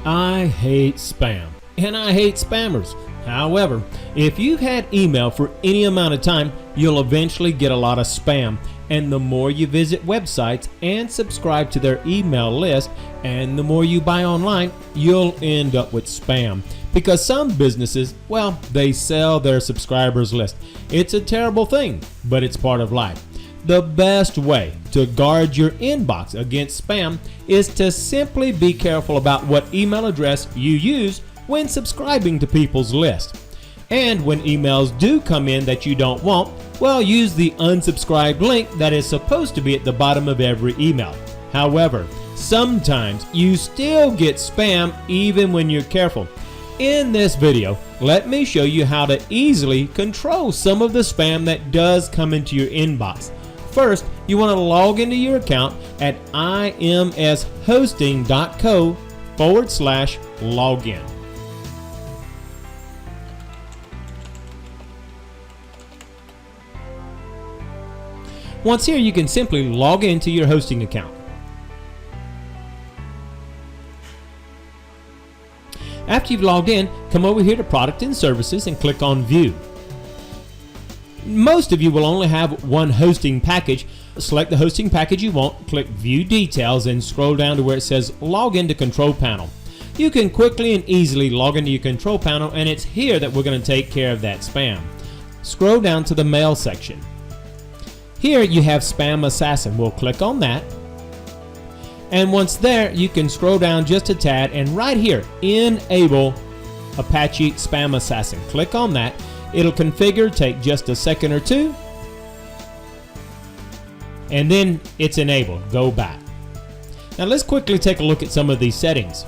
I hate spam, and I hate spammers. However, if you've had email for any amount of time, you'll eventually get a lot of spam. And the more you visit websites and subscribe to their email list, and the more you buy online, you'll end up with spam. Because some businesses, well, they sell their subscribers list. It's a terrible thing, but it's part of life. The best way to guard your inbox against spam is to simply be careful about what email address you use when subscribing to people's list. And when emails do come in that you don't want, well, use the unsubscribe link that is supposed to be at the bottom of every email. However, sometimes you still get spam even when you're careful. In this video, let me show you how to easily control some of the spam that does come into your inbox. First, you want to log into your account at imshosting.co/login. Once here, you can simply log into your hosting account. After you've logged in, come over here to Product and Services and click on View. Most of you will only have one hosting package. Select the hosting package you want, click View Details, and scroll down to where it says Log into Control Panel. You can quickly and easily log into your control panel, and it's here that we're going to take care of that spam. Scroll down to the Mail section. Here you have Spam Assassin. We'll click on that. And once there, you can scroll down just a tad, and right here, Enable Apache Spam Assassin. Click on that. It'll configure, take just a second or two, and then it's enabled. Go back. Now let's quickly take a look at some of these settings.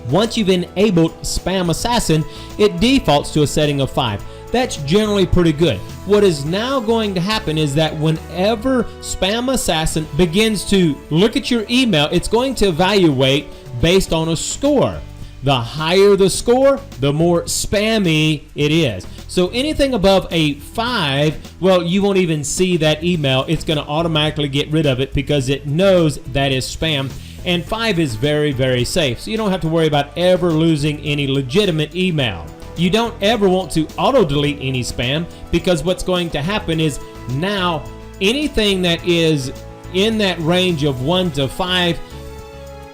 Once you've enabled Spam Assassin, it defaults to a setting of 5. That's generally pretty good. What is now going to happen is that whenever Spam Assassin begins to look at your email, it's going to evaluate based on a score. The higher the score, the more spammy it is. So anything above a 5, well, you won't even see that email. It's going to automatically get rid of it because it knows that is spam. And 5 is very, very safe. So you don't have to worry about ever losing any legitimate email. You don't ever want to auto-delete any spam, because what's going to happen is now anything that is in that range of 1 to 5,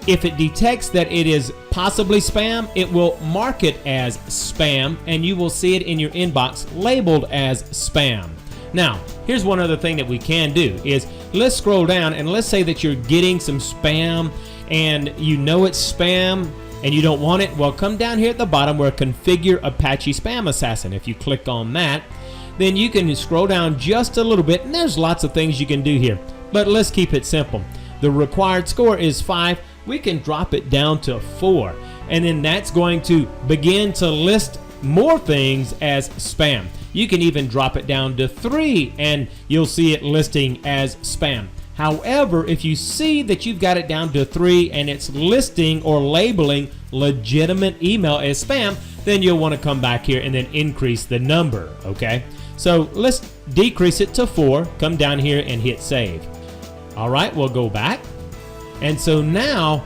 if it detects that it is possibly spam, it will mark it as spam, and you will see it in your inbox labeled as spam. Now, here's one other thing that we can do is, let's scroll down and let's say that you're getting some spam and you know it's spam and you don't want it. Well, come down here at the bottom where Configure Apache Spam Assassin. If you click on that, then you can scroll down just a little bit, and there's lots of things you can do here. But let's keep it simple. The required score is 5. We can drop it down to 4, and then that's going to begin to list more things as spam. You can even drop it down to 3 and you'll see it listing as spam. However, if you see that you've got it down to 3 and it's listing or labeling legitimate email as spam, then you'll want to come back here and then increase the number, okay? So let's decrease it to 4, come down here and hit save. All right, we'll go back. And so now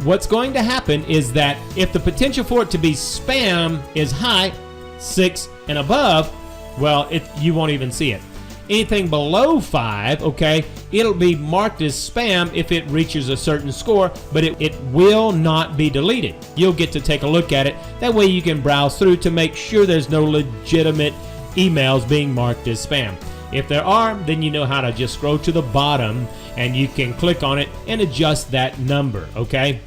what's going to happen is that if the potential for it to be spam is high, 6 and above, well, you won't even see it. Anything below 5, okay, it'll be marked as spam if it reaches a certain score, but it will not be deleted. You'll get to take a look at it. That way you can browse through to make sure there's no legitimate emails being marked as spam. If there are, then you know how to just scroll to the bottom and you can click on it and adjust that number, okay?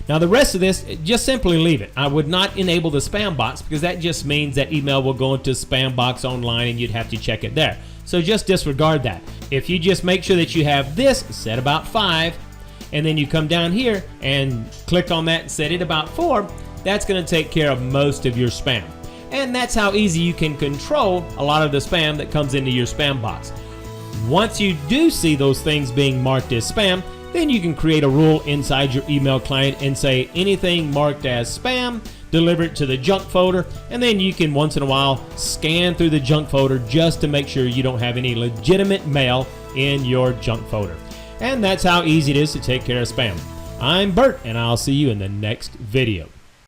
Now the rest of this, just simply leave it. I would not enable the spam box because that just means that email will go into spam box online and you'd have to check it there. So just disregard that. If you just make sure that you have this set about 5, and then you come down here and click on that and set it about 4, that's going to take care of most of your spam. And that's how easy you can control a lot of the spam that comes into your spam box. Once you do see those things being marked as spam, then you can create a rule inside your email client and say anything marked as spam, deliver it to the junk folder, and then you can once in a while scan through the junk folder just to make sure you don't have any legitimate mail in your junk folder. And that's how easy it is to take care of spam. I'm Bert, and I'll see you in the next video.